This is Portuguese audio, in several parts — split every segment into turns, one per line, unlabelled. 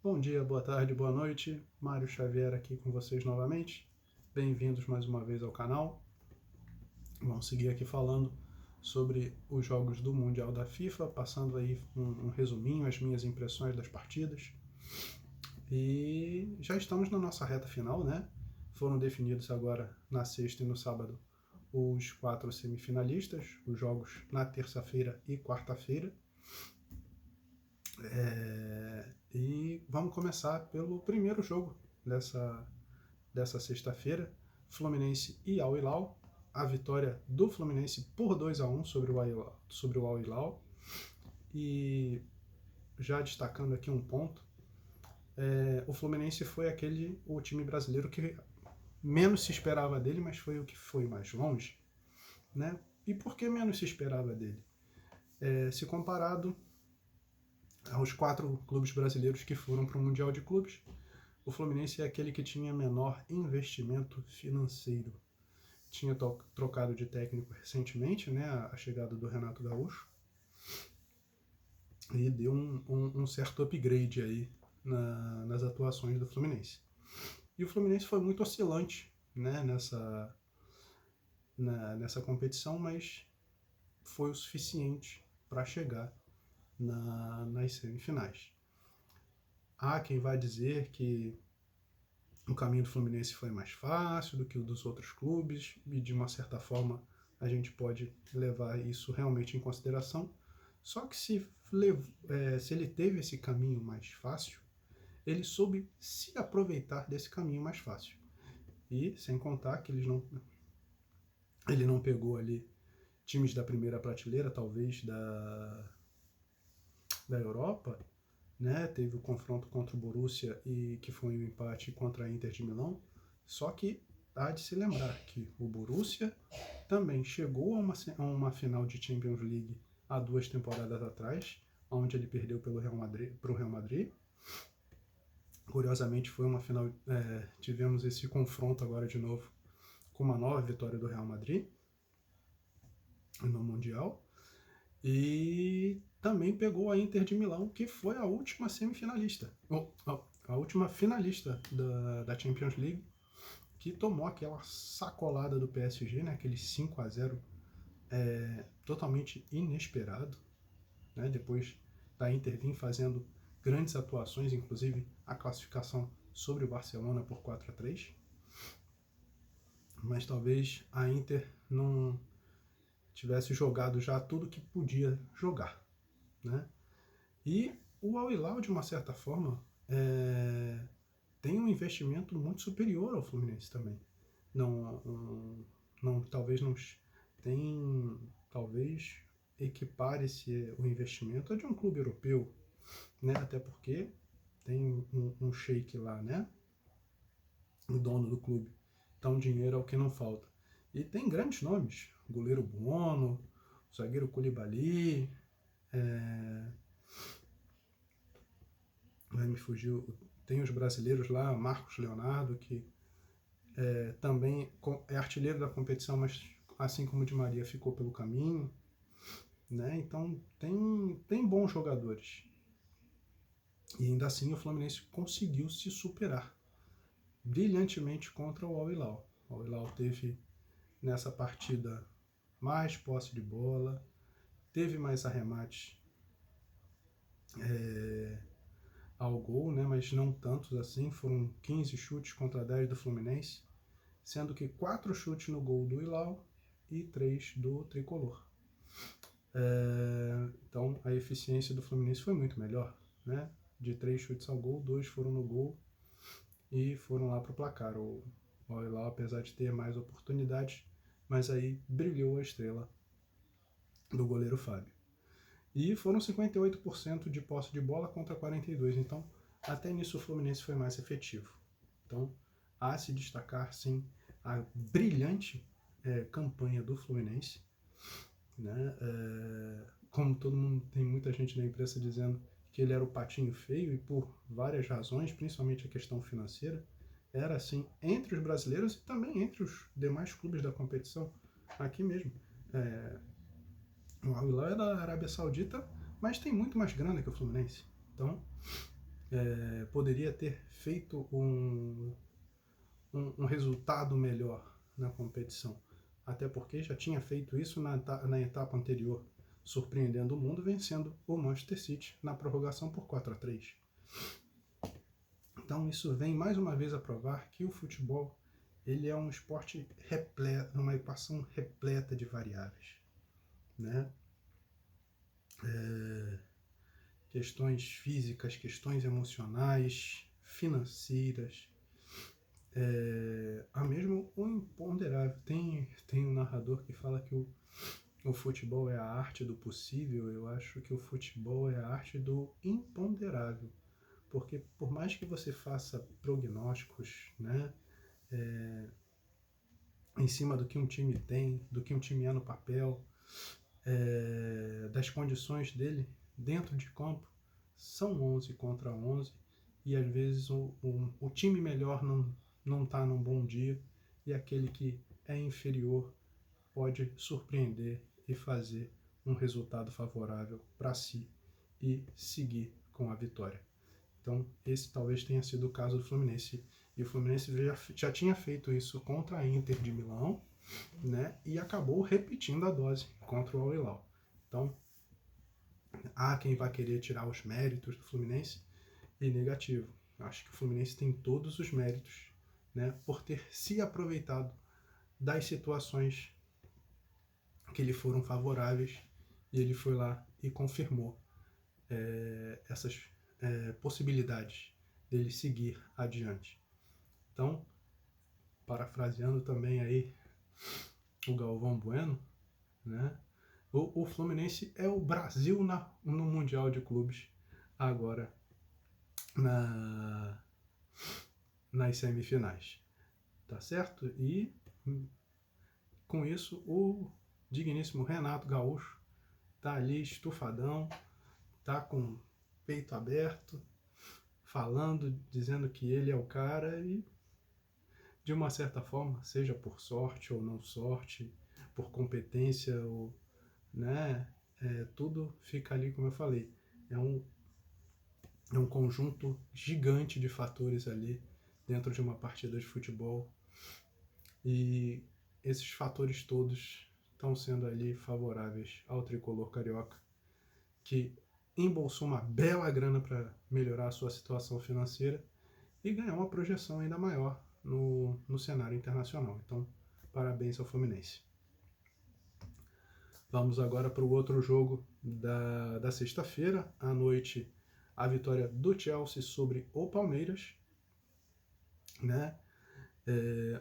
Bom dia, boa tarde, boa noite. Mário Xavier aqui com vocês novamente. Bem-vindos mais uma vez ao canal. Vamos seguir aqui falando sobre os jogos do Mundial da FIFA, passando aí um resuminho, as minhas impressões das partidas. E já estamos na nossa reta final, né? Foram definidos agora na sexta e no sábado os 4 semifinalistas, os jogos na terça-feira e quarta-feira. E vamos começar pelo primeiro jogo dessa sexta-feira, Fluminense e Al Hilal. A vitória do Fluminense por 2-1 sobre o Al Hilal. E já destacando aqui um ponto, o Fluminense foi o time brasileiro que menos se esperava dele, mas foi o que foi mais longe, né? E por que menos se esperava dele? Se comparado aos 4 clubes brasileiros que foram para o Mundial de Clubes, o Fluminense é aquele que tinha menor investimento financeiro. Tinha trocado de técnico recentemente, né, a chegada do Renato Gaúcho, e deu um certo upgrade aí nas atuações do Fluminense. E o Fluminense foi muito oscilante, né, nessa competição, mas foi o suficiente para chegar nas semifinais. Há quem vai dizer que o caminho do Fluminense foi mais fácil do que o dos outros clubes, e de uma certa forma a gente pode levar isso realmente em consideração. Só que se ele teve esse caminho mais fácil, ele soube se aproveitar desse caminho mais fácil. E sem contar que ele não pegou ali times da primeira prateleira, talvez da Europa, né? Teve o confronto contra o Borussia, e que foi um empate contra a Inter de Milão. Só que há de se lembrar que o Borussia também chegou a uma final de Champions League há 2 temporadas atrás, onde ele perdeu para o Real Madrid. Curiosamente, foi uma final. Tivemos esse confronto agora de novo com uma nova vitória do Real Madrid no Mundial. E também pegou a Inter de Milão, que foi a última semifinalista, a última finalista da Champions League, que tomou aquela sacolada do PSG, né, aquele 5-0 totalmente inesperado, né, depois da Inter vir fazendo grandes atuações, inclusive a classificação sobre o Barcelona por 4-3. Mas talvez a Inter não tivesse jogado já tudo que podia jogar, né? E o Al Hilal, de uma certa forma, tem um investimento muito superior ao Fluminense também. Talvez não tem, talvez equipare o investimento a de um clube europeu, né? Até porque tem um sheik lá, né? O dono do clube. Então dinheiro é o que não falta. E tem grandes nomes, o goleiro Buono, o zagueiro Koulibaly, me fugiu, tem os brasileiros lá, Marcos Leonardo, que também é artilheiro da competição, mas assim como o Di Maria ficou pelo caminho, né? Então tem bons jogadores. E ainda assim o Fluminense conseguiu se superar brilhantemente contra o Al Hilal. O Al Hilal teve nessa partida mais posse de bola, teve mais arremates ao gol, né, mas não tantos assim. Foram 15 chutes contra 10 do Fluminense, sendo que 4 chutes no gol do Hilal e 3 do Tricolor. Então a eficiência do Fluminense foi muito melhor, né? De 3 chutes ao gol, 2 foram no gol e foram lá para o placar. O Hilal, apesar de ter mais oportunidades, mas aí brilhou a estrela do goleiro Fábio. E foram 58% de posse de bola contra 42%. Então, até nisso o Fluminense foi mais efetivo. Então, há se destacar, sim, a brilhante campanha do Fluminense, né? Como todo mundo, tem muita gente na imprensa dizendo que ele era o patinho feio, e por várias razões, principalmente a questão financeira, era assim entre os brasileiros e também entre os demais clubes da competição, aqui mesmo. O Al Hilal é da Arábia Saudita, mas tem muito mais grana que o Fluminense. Então, poderia ter feito um resultado melhor na competição. Até porque já tinha feito isso na etapa anterior, surpreendendo o mundo, vencendo o Manchester City na prorrogação por 4-3. Então isso vem mais uma vez a provar que o futebol ele é um esporte repleto, uma equação repleta de variáveis, né? Questões físicas, questões emocionais, financeiras, a mesmo o imponderável. Tem um narrador que fala que o futebol é a arte do possível. Eu acho que o futebol é a arte do imponderável, porque por mais que você faça prognósticos, né, em cima do que um time tem, do que um time é no papel, das condições dele dentro de campo, são 11 contra 11, e às vezes o time melhor não está num bom dia, e aquele que é inferior pode surpreender e fazer um resultado favorável para si e seguir com a vitória. Então, esse talvez tenha sido o caso do Fluminense. E o Fluminense já tinha feito isso contra a Inter de Milão, né? E acabou repetindo a dose contra o Al Hilal. Então, há quem vai querer tirar os méritos do Fluminense, e negativo. Acho que o Fluminense tem todos os méritos, né, por ter se aproveitado das situações que lhe foram favoráveis, e ele foi lá e confirmou essas possibilidades dele seguir adiante. Então, parafraseando também aí o Galvão Bueno, né, o Fluminense é o Brasil no Mundial de Clubes agora nas semifinais, tá certo? E com isso o digníssimo Renato Gaúcho tá ali estufadão, tá com o peito aberto, falando, dizendo que ele é o cara, e de uma certa forma, seja por sorte ou não sorte, por competência, ou, né, tudo fica ali, como eu falei, é um conjunto gigante de fatores ali dentro de uma partida de futebol, e esses fatores todos estão sendo ali favoráveis ao tricolor carioca, que embolsou uma bela grana para melhorar a sua situação financeira e ganhar uma projeção ainda maior no cenário internacional. Então, parabéns ao Fluminense. Vamos agora para o outro jogo da sexta-feira, à noite, a vitória do Chelsea sobre o Palmeiras, né?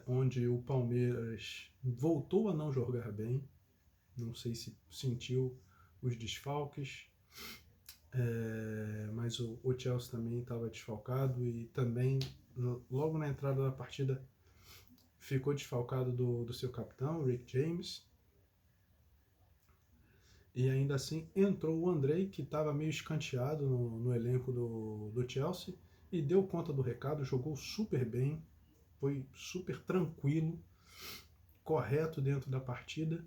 Onde o Palmeiras voltou a não jogar bem, não sei se sentiu os desfalques, mas o Chelsea também estava desfalcado, e também logo na entrada da partida ficou desfalcado do seu capitão, Rick James, e ainda assim entrou o Andrei, que estava meio escanteado no elenco do Chelsea, e deu conta do recado, jogou super bem, foi super tranquilo, correto dentro da partida.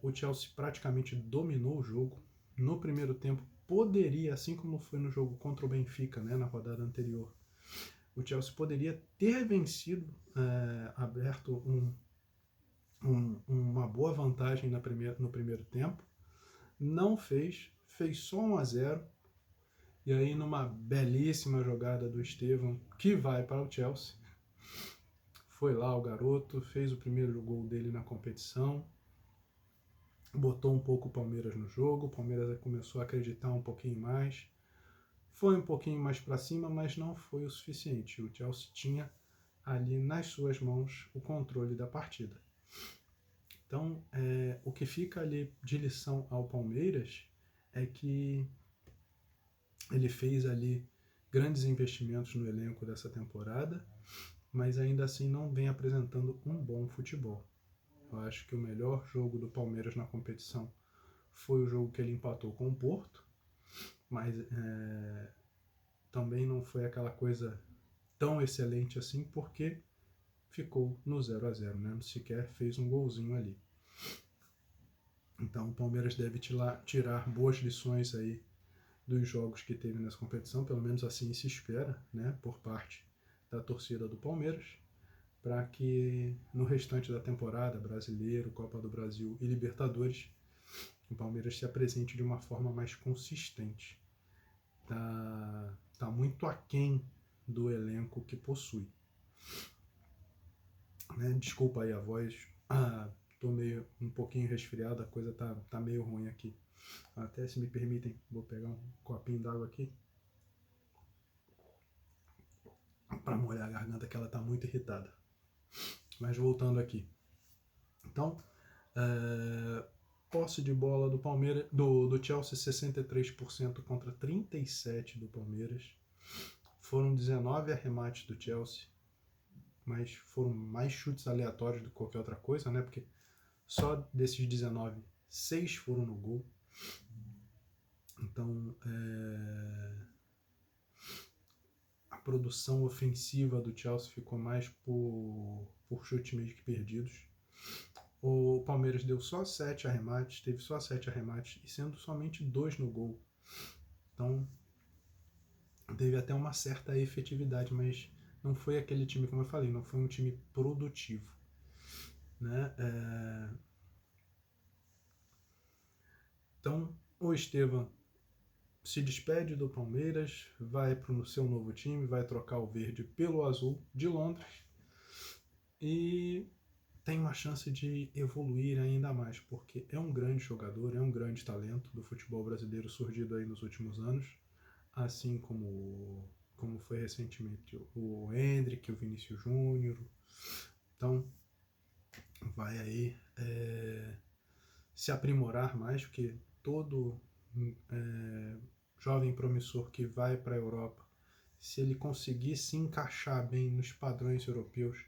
O Chelsea praticamente dominou o jogo. No primeiro tempo poderia, assim como foi no jogo contra o Benfica, né, na rodada anterior, o Chelsea poderia ter vencido, aberto uma boa vantagem no primeiro tempo. Não fez só 1-0, e aí numa belíssima jogada do Estevão, que vai para o Chelsea, foi lá o garoto, fez o primeiro gol dele na competição, botou um pouco o Palmeiras no jogo, o Palmeiras começou a acreditar um pouquinho mais, foi um pouquinho mais para cima, mas não foi o suficiente. O Chelsea tinha ali nas suas mãos o controle da partida. Então, o que fica ali de lição ao Palmeiras é que ele fez ali grandes investimentos no elenco dessa temporada, mas ainda assim não vem apresentando um bom futebol. Eu acho que o melhor jogo do Palmeiras na competição foi o jogo que ele empatou com o Porto, mas também não foi aquela coisa tão excelente assim, porque ficou no 0-0, né? Sequer fez um golzinho ali. Então o Palmeiras deve tirar boas lições aí dos jogos que teve nessa competição, pelo menos assim se espera, né, por parte da torcida do Palmeiras, para que no restante da temporada, Brasileiro, Copa do Brasil e Libertadores, o Palmeiras se apresente de uma forma mais consistente. Tá muito aquém do elenco que possui. Né? Desculpa aí a voz, tô meio um pouquinho resfriado, a coisa tá meio ruim aqui. Até se me permitem, vou pegar um copinho d'água aqui para molhar a garganta, que ela tá muito irritada. Mas voltando aqui. Então, posse de bola do Palmeiras, do Chelsea 63% contra 37% do Palmeiras. Foram 19 arremates do Chelsea, mas foram mais chutes aleatórios do que qualquer outra coisa, né? Porque só desses 19, 6 foram no gol. Então, a produção ofensiva do Chelsea ficou mais por chutes meio que perdidos. O Palmeiras deu só 7 arremates, teve só 7 arremates, e sendo somente 2 no gol. Então, teve até uma certa efetividade, mas não foi aquele time, como eu falei, não foi um time produtivo. Né? Então, o Estevam se despede do Palmeiras, vai para o seu novo time, vai trocar o verde pelo azul de Londres e tem uma chance de evoluir ainda mais, porque é um grande jogador, é um grande talento do futebol brasileiro surgido aí nos últimos anos, assim como foi recentemente o Endrick, o Vinícius Júnior. Então, vai aí se aprimorar mais, porque todo jovem promissor que vai para a Europa, se ele conseguir se encaixar bem nos padrões europeus,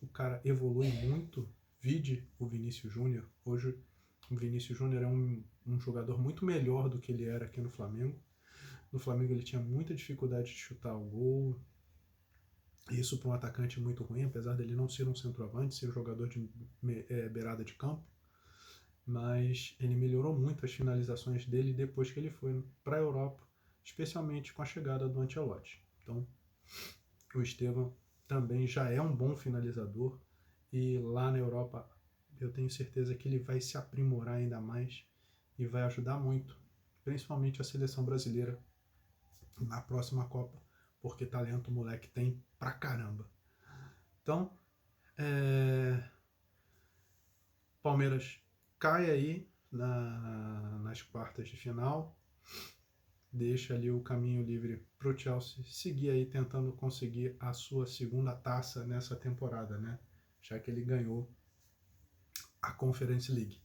o cara evolui muito. Vide o Vinícius Júnior. Hoje o Vinícius Júnior é um jogador muito melhor do que ele era aqui no Flamengo. No Flamengo ele tinha muita dificuldade de chutar o gol. Isso para um atacante é muito ruim, apesar dele não ser um centroavante, ser um jogador de beirada de campo. Mas ele melhorou muito as finalizações dele depois que ele foi para a Europa, especialmente com a chegada do Ancelotti. Então, o Estevam também já é um bom finalizador e lá na Europa eu tenho certeza que ele vai se aprimorar ainda mais e vai ajudar muito, principalmente a seleção brasileira na próxima Copa, porque talento o moleque tem pra caramba. Então, Palmeiras cai aí nas quartas de final, deixa ali o caminho livre para o Chelsea seguir aí tentando conseguir a sua segunda taça nessa temporada, né? Já que ele ganhou a Conference League.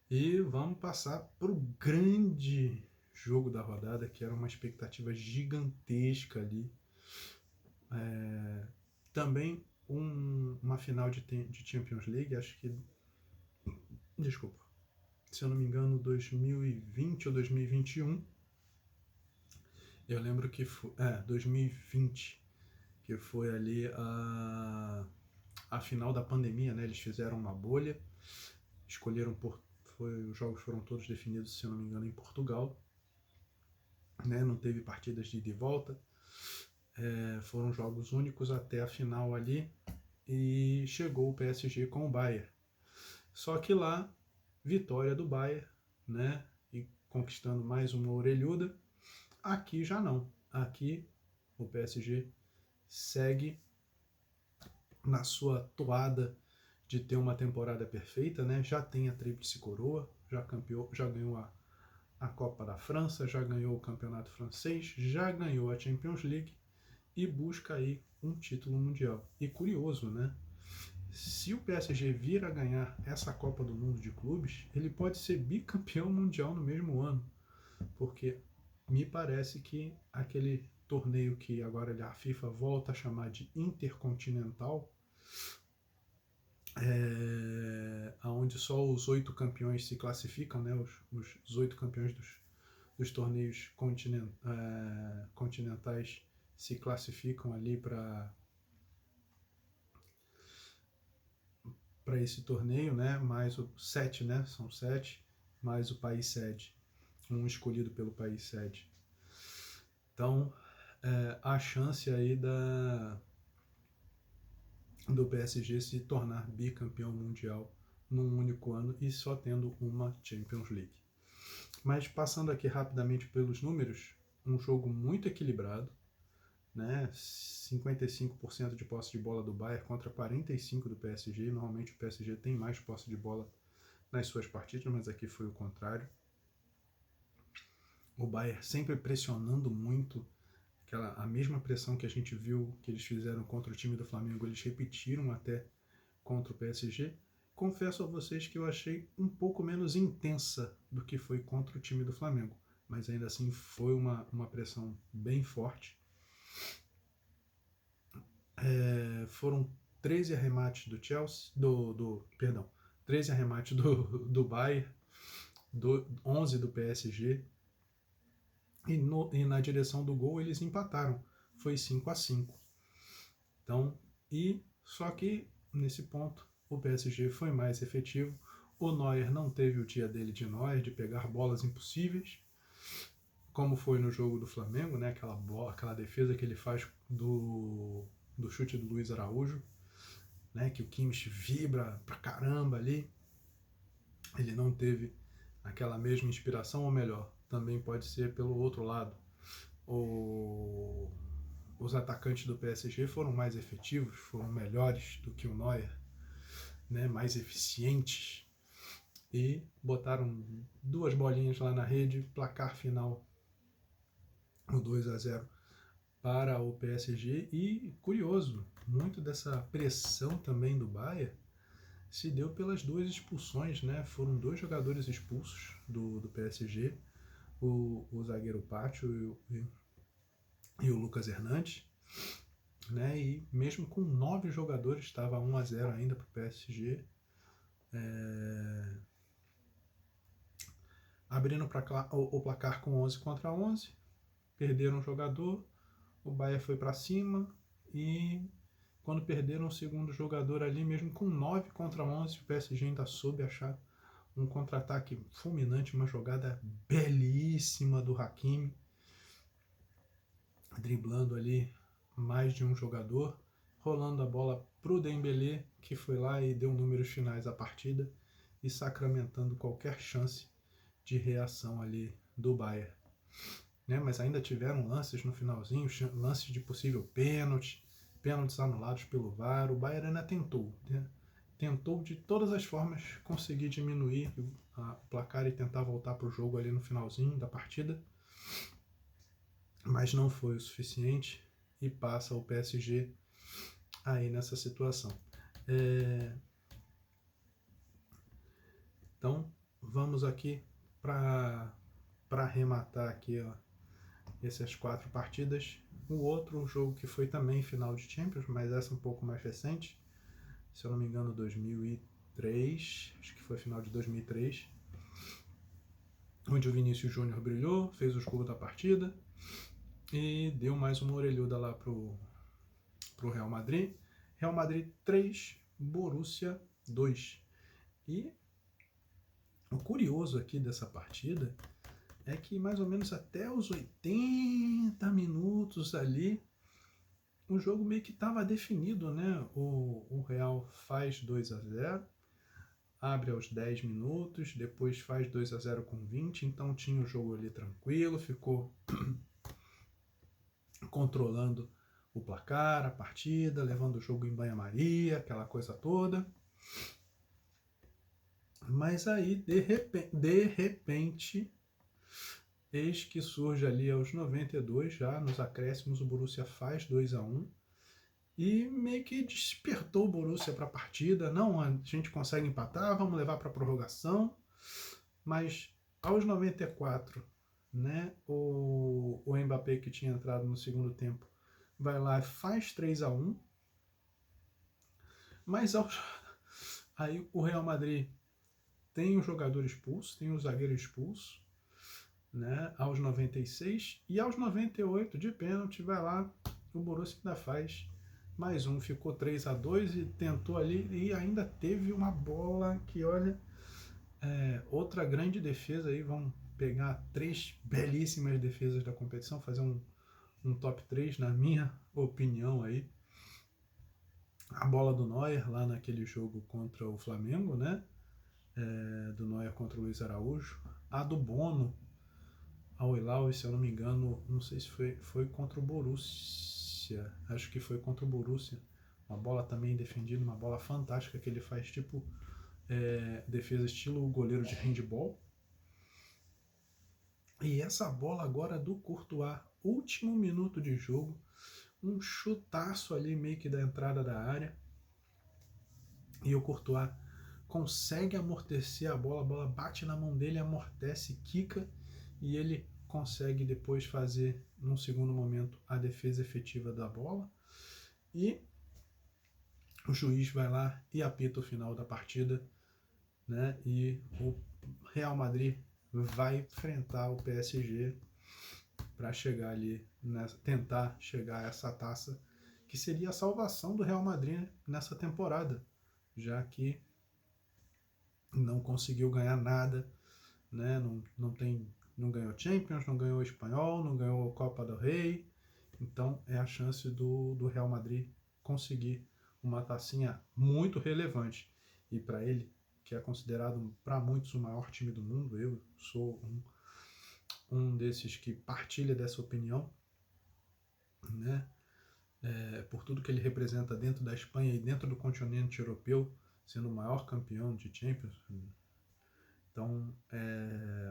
E vamos passar para o grande jogo da rodada, que era uma expectativa gigantesca ali. Também uma final de Champions League, acho que... Desculpa. Se eu não me engano, 2020 ou 2021. Eu lembro que foi... 2020, que foi ali a final da pandemia, né? Eles fizeram uma bolha, escolheram os jogos foram todos definidos, se eu não me engano, em Portugal, né? Não teve partidas de ida e volta, foram jogos únicos até a final ali, e chegou o PSG com o Bayern. Só que lá, vitória do Bayern, né? E conquistando mais uma orelhuda. Aqui já não. Aqui o PSG segue na sua toada de ter uma temporada perfeita, né? Já tem a tríplice coroa, já ganhou a Copa da França, já ganhou o Campeonato Francês, já ganhou a Champions League e busca aí um título mundial. E curioso, né? Se o PSG vir a ganhar essa Copa do Mundo de Clubes, ele pode ser bicampeão mundial no mesmo ano, porque me parece que aquele torneio que agora a FIFA volta a chamar de Intercontinental, onde só os 8 campeões se classificam, né? Os 8 campeões dos torneios continentais se classificam ali para esse torneio, né? Mais o 7, né? São 7, mais o país sede. um escolhido pelo país sede. Então, a chance aí do PSG se tornar bicampeão mundial num único ano e só tendo uma Champions League. Mas passando aqui rapidamente pelos números, um jogo muito equilibrado, né? 55% de posse de bola do Bayern contra 45% do PSG. Normalmente o PSG tem mais posse de bola nas suas partidas, mas aqui foi o contrário. O Bayern sempre pressionando muito, a mesma pressão que a gente viu que eles fizeram contra o time do Flamengo, eles repetiram até contra o PSG. Confesso a vocês que eu achei um pouco menos intensa do que foi contra o time do Flamengo, mas ainda assim foi uma pressão bem forte. Foram 13 arremates do Chelsea, 13 arremates do Bayern, 11 do PSG, e na direção do gol eles empataram, foi 5-5. Então, só que nesse ponto o PSG foi mais efetivo. O Neuer não teve o dia dele de Neuer, de pegar bolas impossíveis, como foi no jogo do Flamengo, né? Aquela defesa que ele faz do chute do Luiz Araújo, né? Que o Kimmich vibra pra caramba ali. Ele não teve aquela mesma inspiração, ou melhor, também pode ser pelo outro lado. Os atacantes do PSG foram mais efetivos, foram melhores do que o Neuer, né? Mais eficientes, e botaram 2 bolinhas lá na rede, placar final, o 2-0 para o PSG. E curioso, muito dessa pressão também do Bayern se deu pelas 2 expulsões, né? Foram 2 jogadores expulsos do PSG, o zagueiro Pátio e o Lucas Hernandes, né? E mesmo com 9 jogadores, estava 1-0 ainda para o PSG. Abrindo o placar com 11-11, perderam um jogador, o Bayern foi para cima, e quando perderam o segundo jogador ali, mesmo com 9-11, o PSG ainda soube achar um contra-ataque fulminante, uma jogada belíssima do Hakimi, driblando ali mais de um jogador, rolando a bola pro Dembélé, que foi lá e deu números finais à partida e sacramentando qualquer chance de reação ali do Bayern. Né? Mas ainda tiveram lances no finalzinho, lances de possível pênaltis anulados pelo VAR. O Bayern ainda tentou, né? Tentou de todas as formas conseguir diminuir o placar e tentar voltar para o jogo ali no finalzinho da partida, mas não foi o suficiente e passa o PSG aí nessa situação. Então vamos aqui para arrematar aqui, ó, essas 4 partidas. O outro jogo que foi também final de Champions, mas essa um pouco mais recente, se eu não me engano 2003, acho que foi final de 2003, onde o Vinícius Júnior brilhou, fez os gols da partida e deu mais uma orelhuda lá pro Real Madrid. Real Madrid 3, Borussia 2. E o curioso aqui dessa partida é que mais ou menos até os 80 minutos ali, o jogo meio que estava definido, né? O Real faz 2-0, abre aos 10 minutos, depois faz 2-0 com 20, então tinha o jogo ali tranquilo, ficou controlando o placar, a partida, levando o jogo em banho-maria, aquela coisa toda. Mas aí, de repente, eis que surge ali aos 92, já nos acréscimos, o Borussia faz 2-1 e meio que despertou o Borussia para a partida. Não, a gente consegue empatar, vamos levar para a prorrogação. Mas aos 94, né, o Mbappé, que tinha entrado no segundo tempo, vai lá e faz 3-1. Mas aí o Real Madrid tem o jogador expulso, tem o zagueiro expulso, né, aos 96, e aos 98 de pênalti vai lá, o Borussia ainda faz mais um, ficou 3-2 e tentou ali, e ainda teve uma bola que, olha, outra grande defesa aí, vão pegar 3 belíssimas defesas da competição, fazer um top 3, na minha opinião aí. A bola do Neuer lá naquele jogo contra o Flamengo, né? Do Neuer contra o Luiz Araújo. A do Bono ao Hilal, e se eu não me engano, não sei se foi contra o Borussia. Acho que foi contra o Borussia. Uma bola também defendida, uma bola fantástica que ele faz, tipo defesa estilo goleiro de handball. E essa bola agora do Courtois, último minuto de jogo, um chutaço ali meio que da entrada da área. E o Courtois consegue amortecer a bola bate na mão dele, amortece, quica, e ele consegue depois fazer, num segundo momento, a defesa efetiva da bola. E o juiz vai lá e apita o final da partida, né? E o Real Madrid vai enfrentar o PSG para chegar ali, tentar chegar a essa taça, que seria a salvação do Real Madrid nessa temporada, já que não conseguiu ganhar nada, né? Não ganhou Champions, não ganhou Espanhol, não ganhou Copa do Rei. Então é a chance do Real Madrid conseguir uma tacinha muito relevante. E para ele, que é considerado para muitos o maior time do mundo, eu sou um desses que partilha dessa opinião, né? Por tudo que ele representa dentro da Espanha e dentro do continente europeu, sendo o maior campeão de Champions. Então,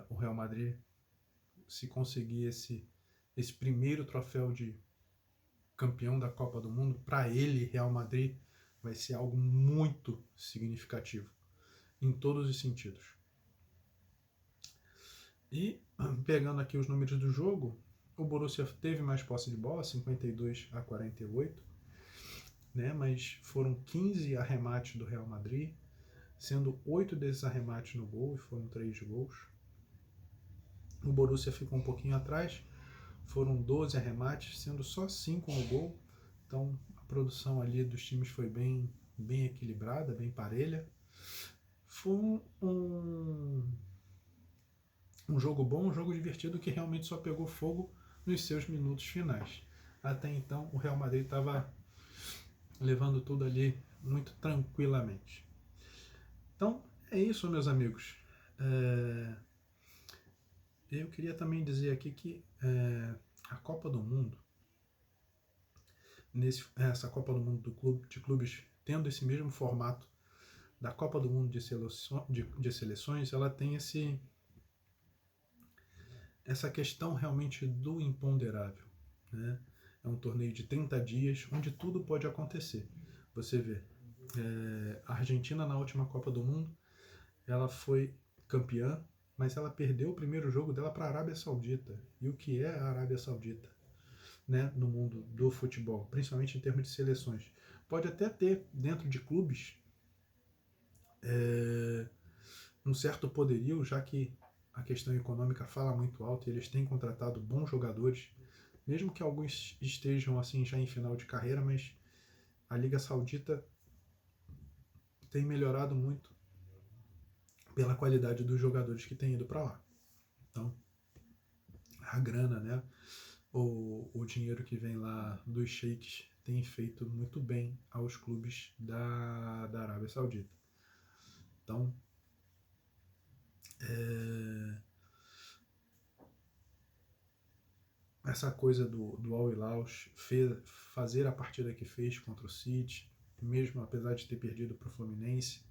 o Real Madrid, se conseguir esse primeiro troféu de campeão da Copa do Mundo, para ele, Real Madrid, vai ser algo muito significativo, em todos os sentidos. E, pegando aqui os números do jogo, o Borussia teve mais posse de bola, 52-48, né? Mas foram 15 arremates do Real Madrid, sendo 8 desses arremates no gol, e foram 3 gols. O Borussia ficou um pouquinho atrás, foram 12 arremates, sendo só 5 no gol. Então a produção ali dos times foi bem equilibrada, bem parelha. Foi um jogo bom, um jogo divertido, que realmente só pegou fogo nos seus minutos finais. Até então o Real Madrid estava levando tudo ali muito tranquilamente. Então é isso, meus amigos. Eu queria também dizer aqui que a Copa do Mundo, essa Copa do Mundo de clubes, tendo esse mesmo formato da Copa do Mundo de seleções, ela tem essa questão realmente do imponderável, né? É um torneio de 30 dias, onde tudo pode acontecer. Você vê, a Argentina na última Copa do Mundo, ela foi campeã, mas ela perdeu o primeiro jogo dela para a Arábia Saudita. E o que é a Arábia Saudita, né, no mundo do futebol, principalmente em termos de seleções? Pode até ter, dentro de clubes, um certo poderio, já que a questão econômica fala muito alto e eles têm contratado bons jogadores, mesmo que alguns estejam assim já em final de carreira, mas a Liga Saudita tem melhorado muito pela qualidade dos jogadores que têm ido para lá. Então, a grana, né, o dinheiro que vem lá dos sheiks tem feito muito bem aos clubes da Arábia Saudita. Então, essa coisa do Al Hilal fazer a partida que fez contra o City, mesmo apesar de ter perdido para o Fluminense,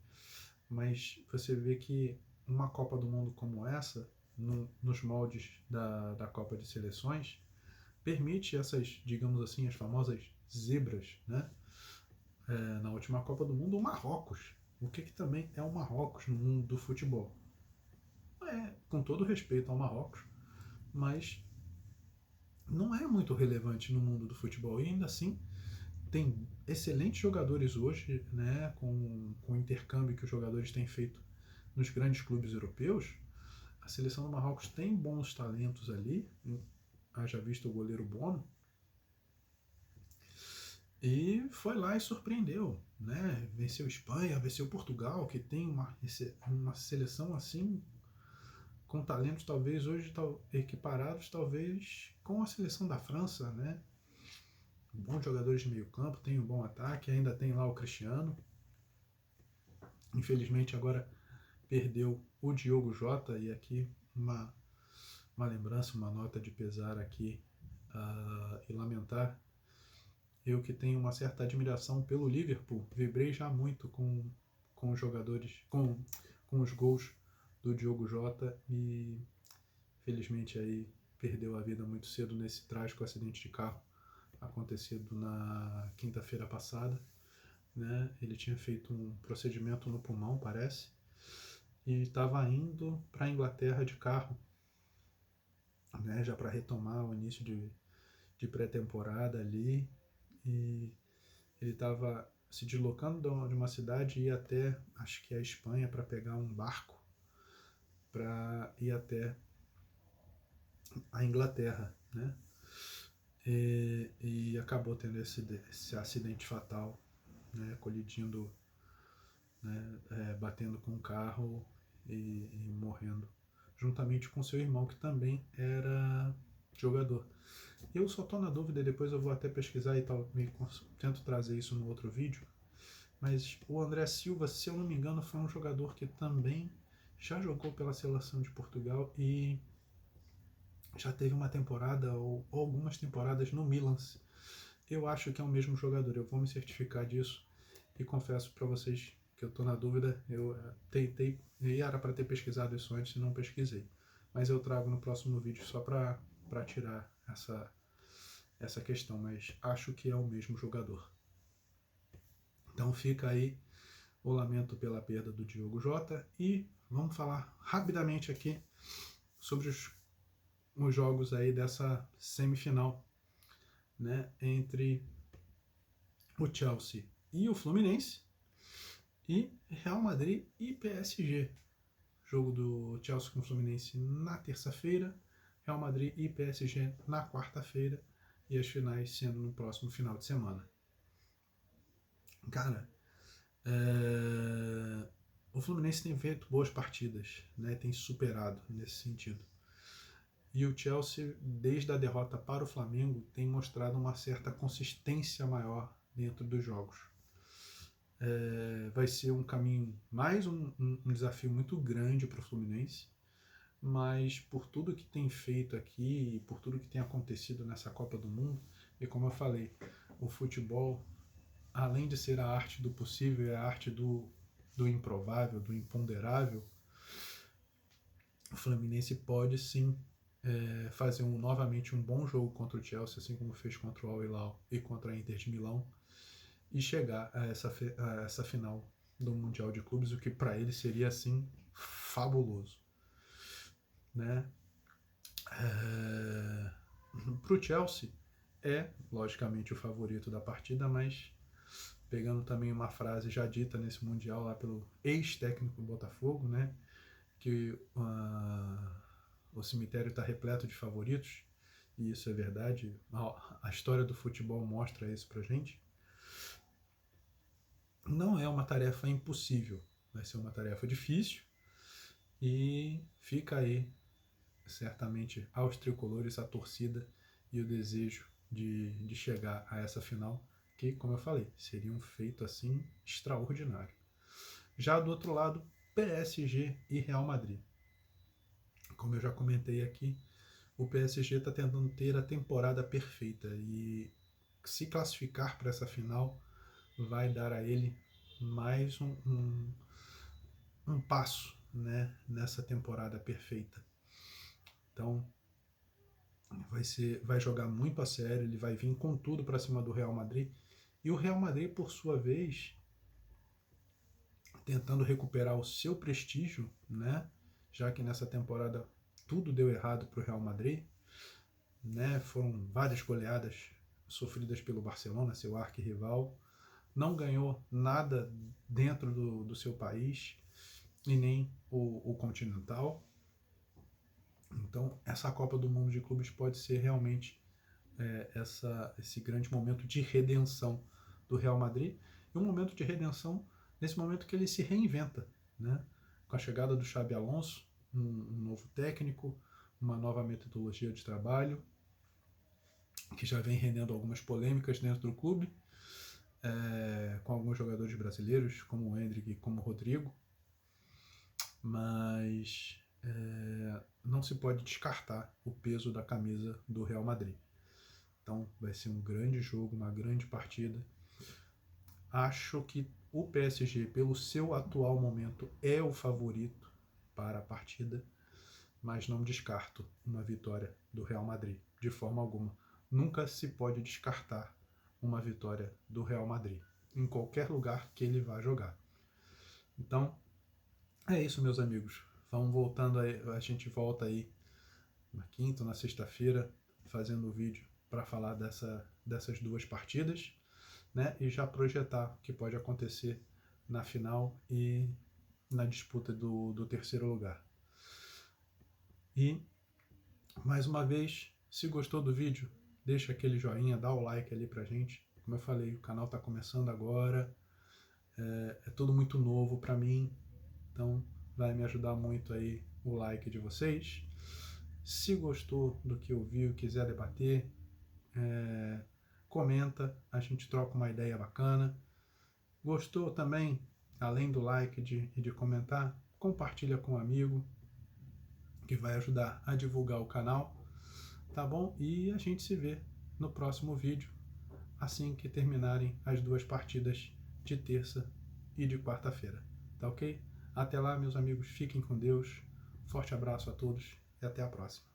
mas você vê que uma Copa do Mundo como essa, nos moldes da Copa de Seleções, permite essas, digamos assim, as famosas zebras, né? Na última Copa do Mundo, o Marrocos. O que também é o Marrocos no mundo do futebol? Com todo respeito ao Marrocos, mas não é muito relevante no mundo do futebol. E ainda assim, tem excelentes jogadores hoje, né, com o intercâmbio que os jogadores têm feito nos grandes clubes europeus. A seleção do Marrocos tem bons talentos ali, haja visto o goleiro Bono, e foi lá e surpreendeu, né? Venceu Espanha, venceu Portugal, que tem uma seleção assim com talentos talvez hoje equiparados talvez com a seleção da França, né? Bons jogadores de meio campo, tem um bom ataque, ainda tem lá o Cristiano. Infelizmente agora perdeu o Diogo Jota, e aqui uma lembrança, uma nota de pesar aqui e lamentar. Eu que tenho uma certa admiração pelo Liverpool, vibrei já muito com os jogadores, com os gols do Diogo Jota, e felizmente aí perdeu a vida muito cedo nesse trágico acidente de carro acontecido na quinta-feira passada, né? Ele tinha feito um procedimento no pulmão, parece, e estava indo para a Inglaterra de carro, né? Já para retomar o início de pré-temporada ali, e ele estava se deslocando de uma cidade e ir até, acho que é a Espanha, para pegar um barco para ir até a Inglaterra, né? E acabou tendo esse acidente fatal, né? Colidindo, né? Batendo com o carro e morrendo, juntamente com seu irmão, que também era jogador. Eu só estou na dúvida, depois eu vou até pesquisar e tal, tento trazer isso no outro vídeo, mas o André Silva, se eu não me engano, foi um jogador que também já jogou pela seleção de Portugal e já teve uma temporada ou algumas temporadas no Milan. Eu acho que é o mesmo jogador, eu vou me certificar disso, e confesso para vocês que eu estou na dúvida. Eu tentei, e era para ter pesquisado isso antes e não pesquisei, mas eu trago no próximo vídeo só para tirar essa questão, mas acho que é o mesmo jogador. Então fica aí o lamento pela perda do Diogo Jota, e vamos falar rapidamente aqui sobre os jogos aí dessa semifinal, né, entre o Chelsea e o Fluminense, e Real Madrid e PSG. Jogo do Chelsea com o Fluminense na terça-feira, Real Madrid e PSG na quarta-feira, e as finais sendo no próximo final de semana. Cara, o Fluminense tem feito boas partidas, né? Tem superado nesse sentido. E o Chelsea, desde a derrota para o Flamengo, tem mostrado uma certa consistência maior dentro dos jogos. Vai ser um caminho, mais um desafio muito grande para o Fluminense, mas por tudo que tem feito aqui e por tudo que tem acontecido nessa Copa do Mundo, e como eu falei, o futebol, além de ser a arte do possível, é a arte do improvável, do imponderável. O Fluminense pode sim fazer novamente um bom jogo contra o Chelsea, assim como fez contra o Al Hilal e contra a Inter de Milão, e chegar a essa final do Mundial de Clubes, o que para ele seria assim fabuloso, né? Para o Chelsea é logicamente o favorito da partida, mas pegando também uma frase já dita nesse Mundial lá pelo ex-técnico do Botafogo, né, que o cemitério está repleto de favoritos, e isso é verdade. A história do futebol mostra isso pra gente. Não é uma tarefa impossível, vai ser uma tarefa difícil, e fica aí certamente aos tricolores a torcida e o desejo de chegar a essa final, que, como eu falei, seria um feito assim extraordinário. Já do outro lado, PSG e Real Madrid. Como eu já comentei aqui, o PSG está tentando ter a temporada perfeita, e se classificar para essa final vai dar a ele mais um passo, né, nessa temporada perfeita. Então vai jogar muito a sério, ele vai vir com tudo para cima do Real Madrid, e o Real Madrid, por sua vez, tentando recuperar o seu prestígio, né, já que nessa temporada tudo deu errado para o Real Madrid, né, foram várias goleadas sofridas pelo Barcelona, seu arquirrival, não ganhou nada dentro do seu país e nem o continental. Então essa Copa do Mundo de Clubes pode ser realmente esse grande momento de redenção do Real Madrid, e um momento de redenção nesse momento que ele se reinventa, né? Com a chegada do Xabi Alonso, um novo técnico, uma nova metodologia de trabalho, que já vem rendendo algumas polêmicas dentro do clube, com alguns jogadores brasileiros, como o Endrick e como o Rodrigo, mas não se pode descartar o peso da camisa do Real Madrid. Então vai ser um grande jogo, uma grande partida. Acho que o PSG, pelo seu atual momento, é o favorito para a partida, mas não descarto uma vitória do Real Madrid, de forma alguma. Nunca se pode descartar uma vitória do Real Madrid, em qualquer lugar que ele vá jogar. Então, é isso, meus amigos. Vamos voltando aí, a gente volta aí na quinta ou na sexta-feira, fazendo o vídeo para falar dessas duas partidas, né? E já projetar o que pode acontecer na final e na disputa do terceiro lugar. E, mais uma vez, se gostou do vídeo, deixa aquele joinha, dá o like ali pra gente. Como eu falei, o canal está começando agora, é tudo muito novo para mim, então vai me ajudar muito aí o like de vocês. Se gostou do que ouviu, quiser debater, comenta, a gente troca uma ideia bacana. Gostou também, além do like e de comentar, compartilha com um amigo, que vai ajudar a divulgar o canal, tá bom? E a gente se vê no próximo vídeo, assim que terminarem as duas partidas de terça e de quarta-feira, tá ok? Até lá, meus amigos, fiquem com Deus, forte abraço a todos e até a próxima.